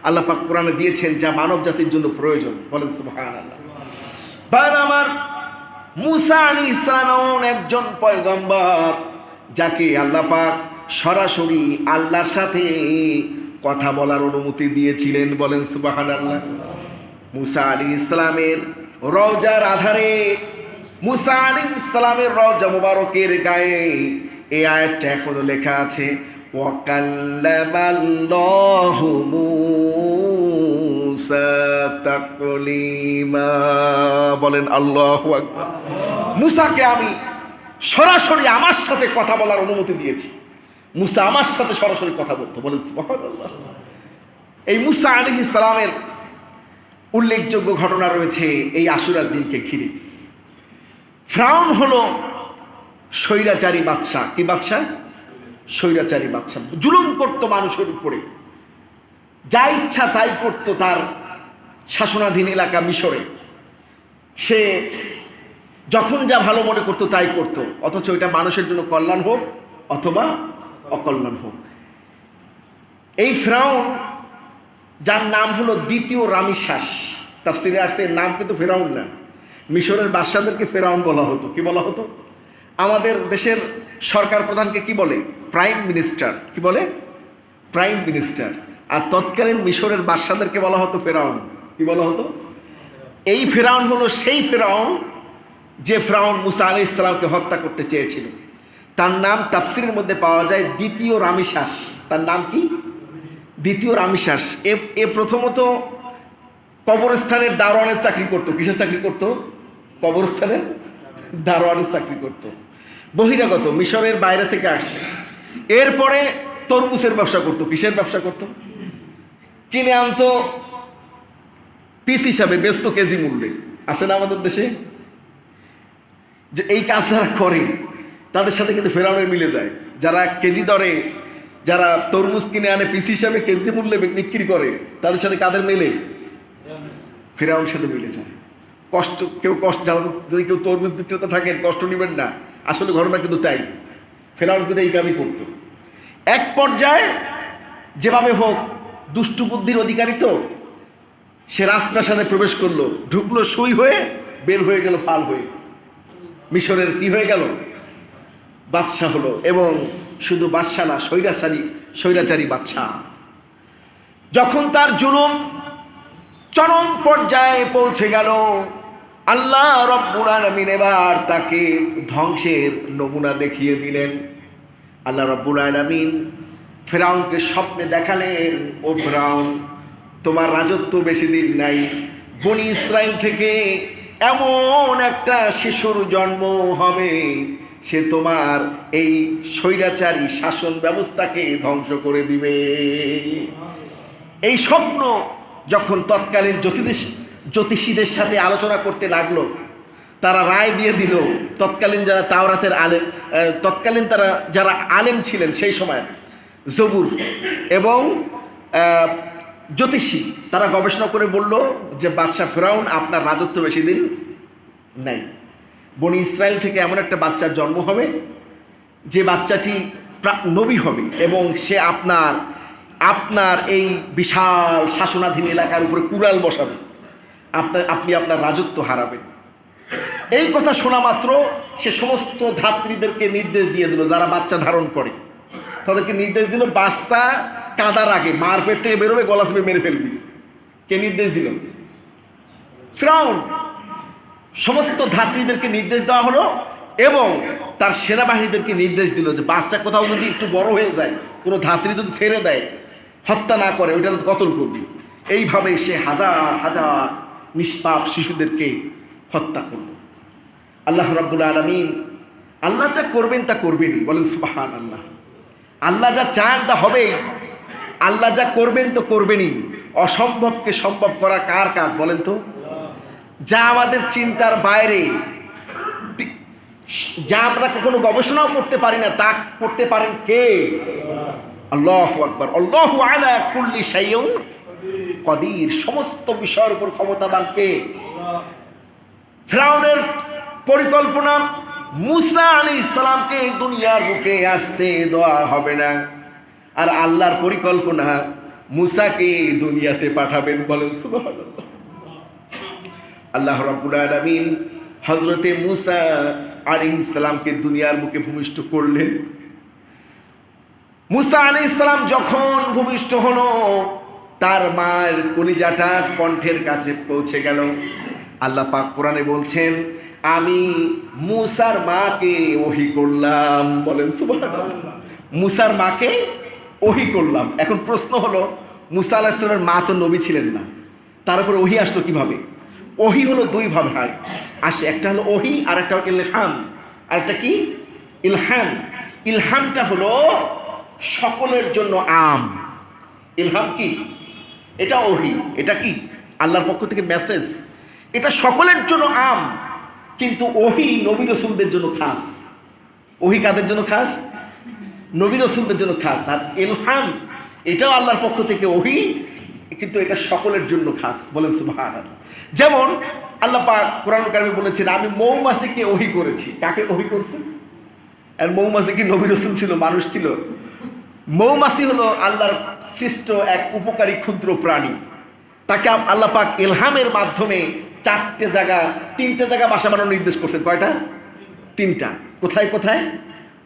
আল্লাহ পাক কোরআনে দিয়েছেন, যা মানব জাতির জন্য প্রয়োজন। বলেন সুবহানাল্লাহ। ভাইরা আমার, মুসা আলাইহিস সালাম এমন একজন পয়গম্বর যাকে আল্লাহ পাক সরাসরি আল্লাহর সাথে কথা বলার অনুমতি দিয়েছিলেন। বলেন সুবহানাল্লাহ। মুসা আলাইহিস সালামের রওজার আধারে, মুসা আলাইহিস সালামের রওজা মুবারকের গায়ে এই আয়াতটা এখনো লেখা আছে, ওয়া কাল্লামাল্লাহু মুসা তাকলিমা। বলেন আল্লাহু আকবার। মুসাকে আমি সরাসরি আমার সাথে কথা বলার অনুমতি দিয়েছি। মুসা আমার সাথে সরাসরি কথা বলতো। বলেন সুবহানাল্লাহ। এই মুসা আলাইহিস সালামের উল্লেখযোগ্য ঘটনা রয়েছে এই আশুরার দিনকে ঘিরে। ফিরআউন হলো স্বৈরাচারী বাদশা। কি বাদশা? স্বৈরাচারী বাদশা। জুলুম করত মানুষের উপরে, যা ইচ্ছা তাই করত তার শাসনাধীন এলাকা মিশরে। সে যখন যা ভালো মনে করতো তাই করত, অথচ এটা মানুষের জন্য কল্যাণ হোক অথবা অকল্যাণ হোক। এই ফিরআউন, যার নাম হলো দ্বিতীয় রামিসাস, তাফসীরে আসছে এর নাম কিন্তু ফিরআউন না, মিশরের বাদশাদেরকে ফিরআউন বলা হতো। কি বলা হতো? আমাদের দেশের সরকার প্রধানকে কি বলে? Prime minister. কি বলে? Prime minister. আর তৎকালীন মিশরের বাদশাদেরকে বলা হতো ফিরআউন। কি বলা হতো? এই ফিরআউন হলো সেই ফিরআউন যে ফিরআউন মুসা আলাইহিস সালামকে হত্যা করতে চেয়েছিল। তার নাম তাফসীরের মধ্যে পাওয়া যায় দ্বিতীয় রামিসাস। তার নাম কি? দ্বিতীয় রামিসাস। এ প্রথমত কবরস্থানের দারোয়ানের চাকরি করতো। কিসের চাকরি করতো? কবরস্থানের দারোয়ানের চাকরি করতো। বহিরাগত, মিশরের বাইরে থেকে আসছে। এরপরে তরমুজের ব্যবসা করতো। কিসের ব্যবসা করতো? কিনে আনতো পিস হিসাবে, বেচতো কেজি মূল্যে। আছে না আমাদের দেশে? যে এই কাজ যারা করে তাদের সাথে কিন্তু ফিরআউনের মিলে যায়। যারা কেজি দরে, যারা তরমুজ কিনে আনে পিস হিসাবে কেজি মূল্যে বিক্রি করে, তাদের সাথে কাদের মেলে? ফিরআউনের সাথে মিলে যায়। যারা যদি কেউ তরমুজ বিক্রেতা থাকেন, কষ্ট নেবেন না, আসলে ঘটনা কিন্তু তাই। ফিরআউন কিন্তু এই কামই করতো। এক পর্যায়ে যেভাবে হোক, দুষ্টু বুদ্ধির অধিকারী তো, সে রাজপ্রাসাদে প্রবেশ করলো, ঢুকলো সুই হয়ে, বের হয়ে গেল ফাল হয়ে। মিশরের কি হয়ে গেল? বাদশা হলো। এবং শুধু বাদশা না, স্বৈরাচারী বাদশা। যখন তার জুলুম চরম পর্যায়ে পৌঁছে গেল, আল্লাহ রব্বুল আলামিন এবার তাকে ধ্বংসের নমুনা দেখিয়ে দিলেন। আল্লাহ রব্বুল আলামিন ফিরআউনকে স্বপ্নে দেখালেন, ও ফিরআউন, তোমার রাজত্ব বেশি দিন নাই। বনি ইসরাইল থেকে এমন একটা শিশুর জন্ম হবে, সে তোমার এই স্বৈরাচারী শাসন ব্যবস্থাকে ধ্বংস করে দিবে। এই স্বপ্ন যখন তৎকালীন জ্যোতিষীদের সাথে আলোচনা করতে লাগলো, তারা রায় দিয়ে দিল। তৎকালীন যারা তাওরাতের আলেম, তৎকালীন তারা যারা আলেম ছিলেন সেই সময়, জবুর এবং জ্যোতিষী, তারা গবেষণা করে বলল যে বাদশা ফিরআউন, আপনার রাজত্ব বেশি দিন নাই। বনি ইসরায়েল থেকে এমন একটা বাচ্চার জন্ম হবে, যে বাচ্চাটি নবী হবে এবং সে আপনার এই বিশাল শাসনাধীন এলাকার উপরে কুড়াল বসাবে, আপনি আপনার রাজত্ব হারাবেন। এই কথা শোনা মাত্র সে সমস্ত ধাত্রীদেরকে নির্দেশ দিয়ে দিল, যারা বাচ্চা ধারণ করে তাদেরকে নির্দেশ দিল, বাচ্চা কাঁদার আগে মার পেট থেকে বেরোবে, গলা থেকে মেরে ফেলবি। কে নির্দেশ দিল? ফিরআউন। সমস্ত ধাত্রীদেরকে নির্দেশ দেওয়া হলো এবং তার সেনাবাহিনীদেরকে নির্দেশ দিল যে বাচ্চা কোথাও যদি একটু বড় হয়ে যায়, কোনো ধাত্রী যদি ছেড়ে দেয়, হত্যা না করে, ওইটা কতল করবি। এইভাবে সে হাজার হাজার নিষ্পাপ শিশুদেরকে হত্যা করল। আল্লাহ রাব্বুল আলামিন, আল্লাহ যা করবেন তা করবেনই। বলেন সুবহানাল্লাহ। আল্লাহ যা চান তা হবেই। আল্লাহ যা করবেন তো করবেনই। অসম্ভবকে সম্ভব করা কার কাজ বলেন তো? যা আমাদের চিন্তার বাইরে, যা আমরা কখনো গবেষণাও করতে পারি না, তা করতে পারেন কে? আল্লাহু আকবার। আল্লাহু আলা কুল্লি শাইইন কাদির। সমস্ত বিষয়ের উপর ক্ষমতাবান কে? ফিরআউনের পরিকল্পনা, মুসা আলাইহিস সালামকে দুনিয়ার বুকে আসতে দেওয়া হবে না। আর আল্লাহর পরিকল্পনা, মুসাকে দুনিয়াতে পাঠাবেন। বলেন সুবহানাল্লাহ। আল্লাহ রাব্বুল আলামিন হযরতে মুসা আলাইহিস সালামকে দুনিয়ার বুকে ভূমিষ্ঠ করলেন। মুসা আলাইহিস সালাম যখন ভূমিষ্ঠ হলো, তার মায়ের কলিজাটা কণ্ঠের কাছে পৌঁছে গেল। আল্লাহ পাক কোরআনে বলছেন, আমি মুসার মাকে ওহী করলাম। বলেন সুবহানাল্লাহ। মুসার মাকে ওহী করলাম। এখন প্রশ্ন হলো, মুসা আলাইহিস সালামের মা তো নবী ছিলেন না, তার উপর ওহী আসলো কিভাবে? ওহী হলো দুই ভাবে হয় আসে, একটা হলো ওহী আর একটা হলো ইলহাম। আর একটা কি? ইলহাম। ইলহামটা হলো সকলের জন্য আম। ইলহাম কি? এটা ওহী। এটা কি? আল্লাহর পক্ষ থেকে মেসেজ। এটা সকলের জন্য আম, কিন্তু ওহী নবী রাসূলদের জন্য খাস। ওহী কাদের জন্য খাস? নবী রাসূলদের জন্য খাস। আর ইলহাম এটাও আল্লাহর পক্ষ থেকে ওহী, কিন্তু এটা সকলের জন্য খাস। বলেন সুবহানাল্লাহ। যেমন আল্লাহ পাক কোরআনুল কারীমে বলেছেন, আমি মৌমাছিকে ওহী করেছি। কাকে ওহী করছেন? আর মৌমাছি কি নবী রাসূল ছিল? মানুষ ছিল? মৌমাছি হলো আল্লাহর সৃষ্ট এক উপকারী ক্ষুদ্র প্রাণী। তাকে আল্লাহ পাক ইলহামের মাধ্যমে তিনটা জায়গা বাসা বানানোর নির্দেশ করছেন। কয়টা? তিনটা। কোথায় কোথায়?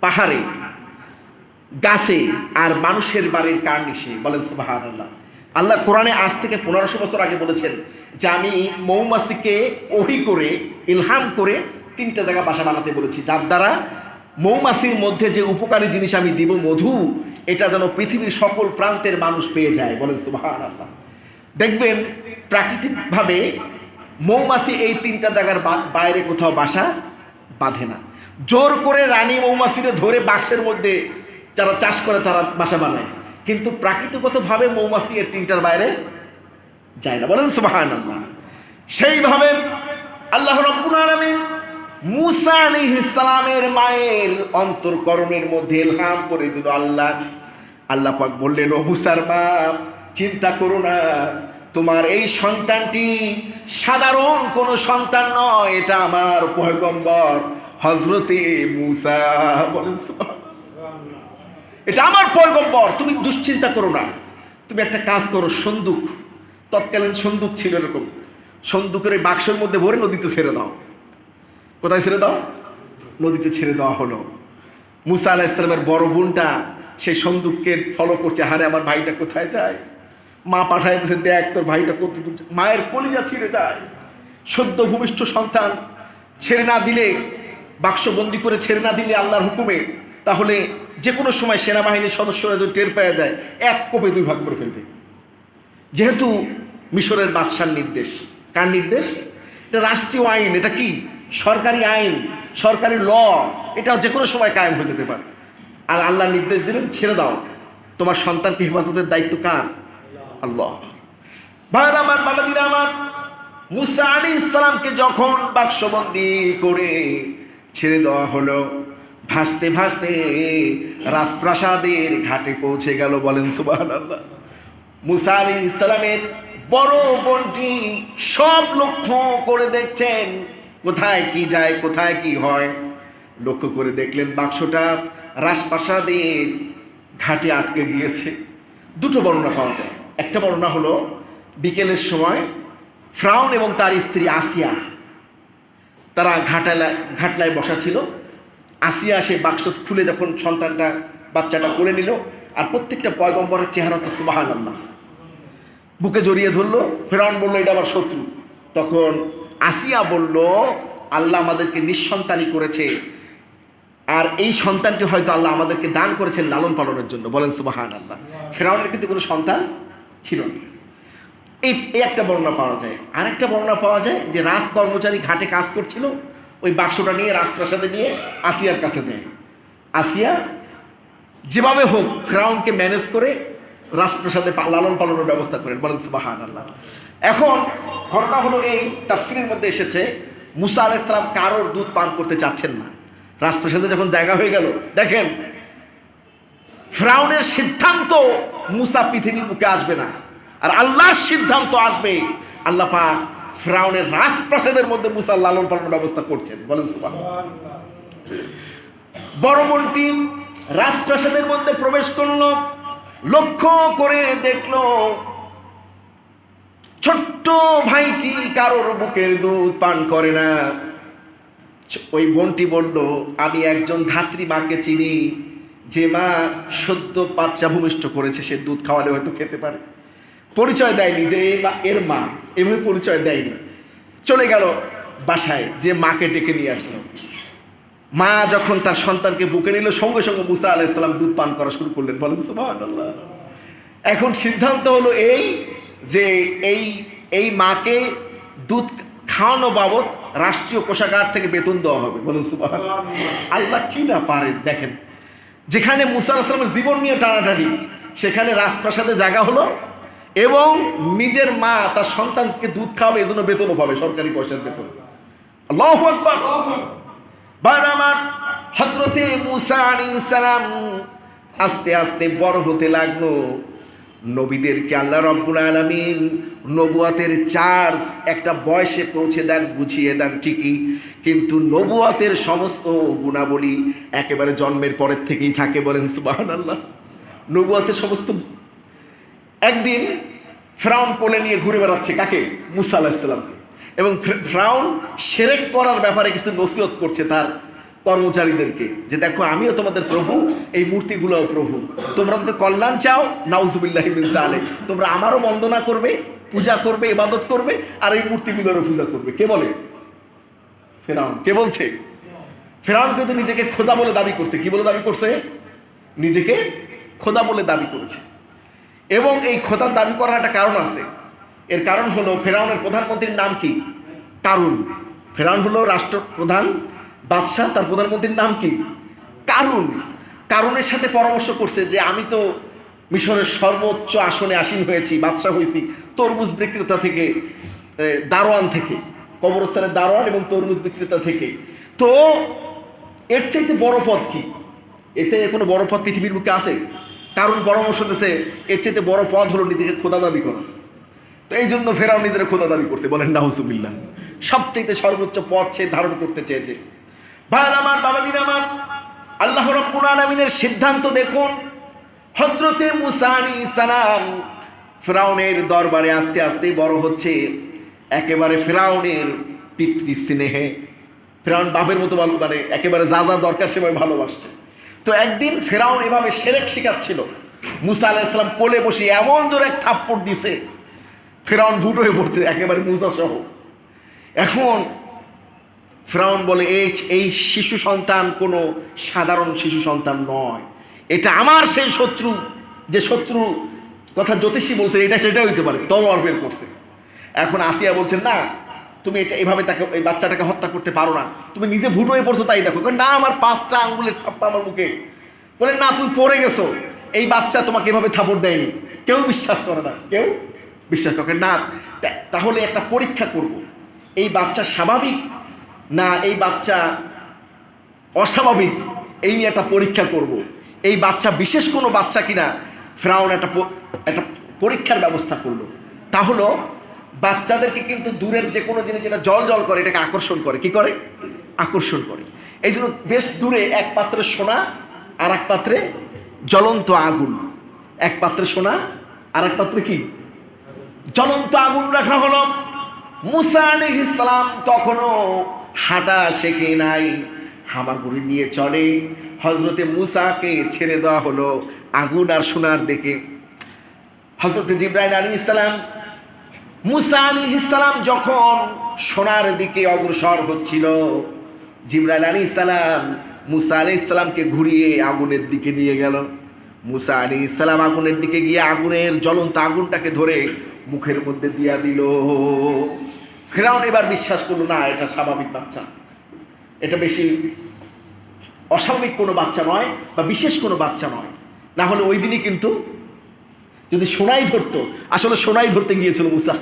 পাহাড়ে, গাছে, আর মানুষের বাড়ির কার্নিশে। বলেন সুবহানাল্লাহ। আল্লাহ কোরআনে আজ থেকে 1500 বছর আগে বলেছেন যে আমি মৌমাছিকে ওহী করে, ইলহাম করে তিনটা জায়গা বাসা বানাতে বলেছি, যার দ্বারা মৌমাছির মধ্যে যে উপকারী জিনিস আমি দিব, মধু, এটা যেন পৃথিবীর সকল প্রান্তের মানুষ পেয়ে যায়। বলেন সুবহানাল্লাহ। দেখবেন প্রাকৃতিকভাবে মৌমাছি এই তিনটা জায়গার বাইরে কোথাও বাসা বাঁধে না। জোর করে রানী মৌমাছিরে ধরে বাক্সের মধ্যে যারা চাষ করে তারা বাসা বানায়, কিন্তু প্রাকৃতিকগতভাবে মৌমাছি এর তিনটার বাইরে যায় না। বলেন সুবহানাল্লাহ। সেইভাবে আল্লাহ রাব্বুল আলামিন মুসা আলাইহিস সালামের মায়ের অন্তরকরণের মধ্যে ইলহাম করে দিল। আল্লাহ পাক বললেন, ও মুসার মা, চিন্তা করো না, তোমার এই সন্তানটি সাধারণ কোনো সন্তান নয়, এটা আমার পয়গম্বর হযরতে মুসা। বলেন সুবহানাল্লাহ। এটা আমার পয়গম্বর, তুমি দুশ্চিন্তা করো না। তুমি একটা কাজ করো, সন্দুক, তৎকালীন সন্দুক ছিল এরকম, সন্দুকের এই বাক্সের মধ্যে ভরে নদীতে ছেড়ে দাও। কোথায় ছেড়ে দাও? নদীতে ছেড়ে দেওয়া হলো। মুসা আলাইহিস সালামের বড় বোনটা সেই সন্দুককে ফলো করছে, হারে আমার ভাইটা কোথায় যায়। মা পাঠায় দিয়েছে, দেখ তোর ভাইটা কত দূর। মায়ের কলিজা ছিঁড়ে যায়। সদ্য ভূমিষ্ঠ সন্তান ছেড়ে না দিলে, বাক্সবন্দি করে ছেড়ে না দিলে আল্লাহর হুকুমে, তাহলে যে কোনো সময় সেনাবাহিনীর সদস্যরা যদি টের পেয়ে যায়, এক কোপে দুই ভাগ করে ফেলবে। যেহেতু মিশরের বাদশার নির্দেশ। কার নির্দেশ? এটা রাষ্ট্রীয় আইন। এটা কি? সরকারি আইন, সরকারি ল। এটা যে কোনো সময় কায়েম হয়ে যেতে পারে। আর আল্লাহ নির্দেশ দিলেন, ছেড়ে দাও। তোমার সন্তানকে হেফাজতের দায়িত্ব কার? আল্লাহ। ভাই আমার, বাবাজিরা আমার, মুসা আলাইহিস সালামকে যখন বাক্সবন্দি করে ছেড়ে দেওয়া হলো, ভাসতে ভাসতে রাজপ্রাসাদের ঘাটে পৌঁছে গেল। বলেন সুবহানাল্লাহ। মুসা আলাইহিস সালামের বড় বোনটি সব লক্ষ্য করে দেখছেন, কোথায় কি যায়, কোথায় কি হয়। লক্ষ্য করে দেখলেন বাক্সটা রাজপ্রাসাদের ঘাটে আটকে গিয়েছে। দুটো বর্ণনা পাওয়া যায়। একটা বর্ণনা হলো, বিকেলের সময় ফিরআউন এবং তার স্ত্রী আসিয়া, তারা ঘাটলায় বসা ছিল। আসিয়া সে বাক্স খুলে যখন বাচ্চাটা কোলে নিল, আর প্রত্যেকটা পয়গম্বরের চেহারা তো সুবহানাল্লাহ, বুকে জড়িয়ে ধরলো। ফিরআউন বলল, এটা আমার শত্রু। তখন আসিয়া বলল, আল্লাহ আমাদেরকে নিঃসন্তানই করেছে, আর এই সন্তানটি হয়তো আল্লাহ আমাদেরকে দান করেছেন লালন পালনের জন্য। বলেন সুবহানাল্লাহ। ফিরআউনের কিন্তু কোনো সন্তান ছিল না। এই একটা বর্ণনা পাওয়া যায়। আরেকটা বর্ণনা পাওয়া যায় যে রাজ কর্মচারী ঘাটে কাজ করছিল, ওই বাক্সটা নিয়ে রাজপ্রাসাদে নিয়ে আসিয়ার কাছে দেয়। আসিয়া যেভাবে হোক ফিরআউনকে ম্যানেজ করে রাজপ্রাসাদে লালন পালনের ব্যবস্থা করেন। বলেন সুবহানাল্লাহ। এখন ঘটনা হলো এই, তাফসীরের মধ্যে এসেছে, মুসা আলাইহিস সালাম কারোর দুধ পান করতে চাচ্ছেন না। রাজপ্রাসাদে যখন জায়গা হয়ে গেল, দেখেন ফিরআউনের সিদ্ধান্ত মুসা পৃথিবীর বুকে আসবে না, আর আল্লাহর সিদ্ধান্ত আসবে। আল্লাহ পাক ফিরআউনের রাজপ্রাসাদের মধ্যে মুসার লালন পালনের ব্যবস্থা করছেন। বলেন সুবহানাল্লাহ। বড় বোনটি রাজপ্রাসাদের মধ্যে প্রবেশ করল। লক্ষ্য করে দেখলো ছোট্ট ভাইটি কারোর বুকের দুধ পান করে না। ওই বোনটি বলল, আমি একজন ধাত্রী মাকে চিনি, যে মা সদ্য বাচ্চা ভূমিষ্ঠ করেছে, সে দুধ খাওয়ালে হয়তো খেতে পারে। পরিচয় দেয়নি যে এর মা, এভাবে পরিচয় দেয়নি। চলে গেল বাসায়, যে মাকে ডেকে নিয়ে আসলো। মা যখন তার সন্তানকে বুকে নিল, সঙ্গে সঙ্গে মুসা আলাইহিস সালাম দুধ পান করা শুরু করলেন। বলেন সুবহানাল্লাহ। এখন সিদ্ধান্ত হলো এই যে এই মাকে দুধ খাওয়ানো বাবদ রাষ্ট্রীয় কোষাগার থেকে বেতন দেওয়া হবে। বলেন সুবহানাল্লাহ। আল্লাহ কি না পারে দেখেন। যেখানে মুসা আলাইহিস সালামের জীবন নিয়ে টানাটানি, সেখানে রাজপ্রাসাদে জায়গা হলো এবং নিজের মা তার সন্তানকে দুধ খাওয়াবে, এজন্য বেতনও পাবে, সরকারি পয়সার বেতন। আল্লাহু আকবার। বানামার হযরতে মুসা আলাইহিস সালাম আস্তে আস্তে বড় হতে লাগলো। নবীদেরকে আল্লাহ রাব্বুল আলামিন নবুয়াতের চার্জ একটা বয়সে পৌঁছে দেন, বুঝিয়ে দেন ঠিকই, কিন্তু নবুয়াতের সমস্ত গুণাবলী একেবারে জন্মের পরের থেকেই থাকে। বলেন সুবহানাল্লাহ। নবুয়াতের সমস্ত। একদিন ফিরআউন কোলে নিয়ে ঘুরে বেড়াচ্ছে কাকে? মুসা আলাইহিস সালামকে। এবং ফিরআউন শিরক করার ব্যাপারে কিছু নসিহত করছে তার কর্মচারীদেরকে, যে দেখো আমিও তোমাদের প্রভু, এই মূর্তিগুলোও প্রভু, তোমরা যদি কল্যাণ চাও, নাউজুবিল্লাহি মিন যালিক, তোমরা আমারও বন্দনা করবে, পূজা করবে, ইবাদত করবে, আর এই মূর্তিগুলোরও পূজা করবে। কে বলে? ফিরআউন। কে বলছে? ফিরআউন কিন্তু নিজেকে খোদা বলে দাবি করছে। কি বলে দাবি করছে? নিজেকে খোদা বলে দাবি করেছে। এবং এই খোদার দাবি করার একটা কারণ আছে। এর কারণ হলো ফিরআউনের প্রধানমন্ত্রীর নাম কি? কারুন। ফিরআউন হলো রাষ্ট্রপ্রধান, বাদশাহ, তার প্রধানমন্ত্রীর নাম কি? কারুন। কারুনের সাথে পরামর্শ করছে যে আমি তো মিশরের সর্বোচ্চ আসনে আসীন হয়েছি, বাদশাহ হয়েছি তরমুজ বিক্রেতা থেকে, দারোয়ান থেকে, কবরস্থানের দারোয়ান এবং তরমুজ বিক্রেতা থেকে। তো এর চাইতে বড় পদ কি? এর চাইতে কোনো বড় পদ পৃথিবীর বুকে আছে? কারণ পরামর্শ দিয়েছে এর চাইতে বড় পদ হলো নিজেকে খোদা দাবি করা। তো এই জন্য ফেরাও নিজেরা খোদা দাবি করছে। বলেন নাউজুবিল্লাহ। সবচাইতে সর্বোচ্চ পদ সে ধারণ করতে চেয়েছে। ভাই আমার, বাবাজির আমার, আল্লাহ রাব্বুল আলামিনের সিদ্ধান্ত দেখুন। হযরতে মুসা আলাইহিস সালাম ফিরআউনের দরবারে আস্তে আস্তে বড় হচ্ছে, একেবারে ফিরআউনের পিতৃস্নেহে, ফিরআউন বাপের মতো মানে একেবারে যা যা দরকার সেভাবে ভালোবাসছে। তো একদিন ফিরআউন এভাবে শিরক শিখাচ্ছিল, মুসা আলাইহিস সালাম কোলে বসে এমন জোরে এক থাপ্পড় দিছে, ফিরআউন ভুট হয়ে পড়ছে একেবারে মুসা সহ। এখন ফিরআউন বলে এই শিশু সন্তান কোনো সাধারণ শিশু সন্তান নয়, এটা আমার সেই শত্রু, যে শত্রু কথা জ্যোতিষী বলছে এটা সেটা হইতে পারে, তলোয়ার বের করছে। এখন আসিয়া বলছেন না, তুমি এটা এভাবে তাকে, এই বাচ্চাটাকে হত্যা করতে পারো না, তুমি নিজে ভুট হয়ে পড়ছো তাই দেখো। না, আমার 5টা আঙ্গুলের ছাপ্পা আমার মুখে। বলেন না, তুমি পড়ে গেছো, এই বাচ্চা তোমাকে এভাবে থাপড় দেয়নি। কেউ বিশ্বাস করে না, কেউ বিশ্বাস করে না। তাহলে একটা পরীক্ষা করব, এই বাচ্চা স্বাভাবিক না এই বাচ্চা অস্বাভাবিক, এই নিয়ে একটা পরীক্ষা করব। এই বাচ্চা বিশেষ কোনো বাচ্চা কিনা। ফিরআউন একটা পরীক্ষার ব্যবস্থা করলো। তা হলো বাচ্চাদেরকে কিন্তু দূরের যে কোনো জিনিস যেটা জল জল করে এটাকে আকর্ষণ করে। কি করে? আকর্ষণ করে। এই জন্য বেশ দূরে এক পাত্রে সোনা আর এক পাত্রে জ্বলন্ত আগুন, এক পাত্রে সোনা আর এক পাত্রে কি জ্বলন্ত আগুন রাখা হলো। মুসা আলাইহিস সালাম তখনও হাঁটা শেখে নাই, হামাগুড়ি দিয়ে চলে। হযরতে মুসাকে ছেড়ে দেওয়া হলো আগুন আর সোনার দিকে। হযরতে জিবরাইল আলাইহিস সালাম, মুসা আলাইহিস সালাম যখন সোনার দিকে অগ্রসর হচ্ছিল, জিবরাইল আলাইহিস সালাম মুসা আলাইহিস সালামকে ঘুরিয়ে আগুনের দিকে নিয়ে গেল। মুসা আলাইহিস সালাম আগুনের দিকে গিয়ে আগুনের জ্বলন্ত আগুনটাকে ধরে মুখের মধ্যে দিয়া দিল। ফিরআউন এবার বিশ্বাস করলো না, এটা স্বাভাবিক বাচ্চা, এটা বেশি অস্বাভাবিক কোনো বাচ্চা নয় বা বিশেষ কোনো বাচ্চা নয়। না হলে ওই দিনই কিন্তু যদি সোনাই ধরতো, আসলে সোনাই ধরতে গিয়েছিল মুসা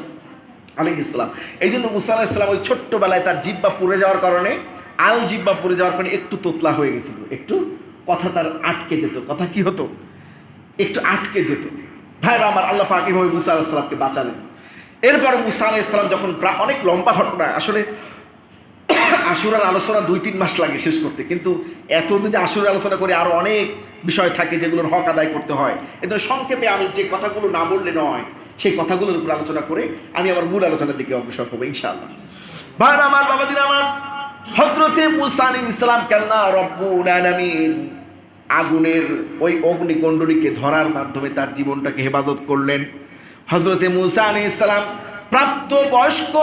আলাইহিস সালাম। এই জন্য মুসা আলাইহিস সালাম ওই ছোট্টবেলায় তার জিহ্বা পুড়ে যাওয়ার কারণে, আল জিহ্বা পুড়ে যাওয়ার কারণে একটু তোতলা হয়ে গেছিল, একটু কথা তার আটকে যেত। কথা কি হতো? একটু আটকে যেত। ভাইরা আমার, আল্লাহ পাক এইভাবে মুসা আলাইহিস সালামকে বাঁচালেন। এরপরে মুসা আলাইহিস সালাম যখন প্রায় অনেক লম্বা ঘটনা, আসলে আশুরার আলোচনা 2-3 মাস লাগে শেষ করতে, কিন্তু এত যদি আশুরার আলোচনা করি আরো অনেক বিষয় থাকে যেগুলোর হক আদায় করতে হয়। এজন্য সংক্ষেপে আমি যে কথাগুলো না বললে নয় সেই কথাগুলোর উপর আলোচনা করে আমি আমার মূল আলোচনার দিকে অগ্রসর হবো ইনশাআল্লাহ। ভাইরা আমার, বাবাজিরা আমার, হযরতে মুসা আলাইহিস সালাম আল্লাহ রব্বুল আলামিন আগুনের ওই অগ্নিকুণ্ডলীকে ধরার মাধ্যমে তার জীবনটাকে হেফাজত করলেন। হযরতে মুসা আলাইহিস সালাম প্রাপ্তবয়স্ক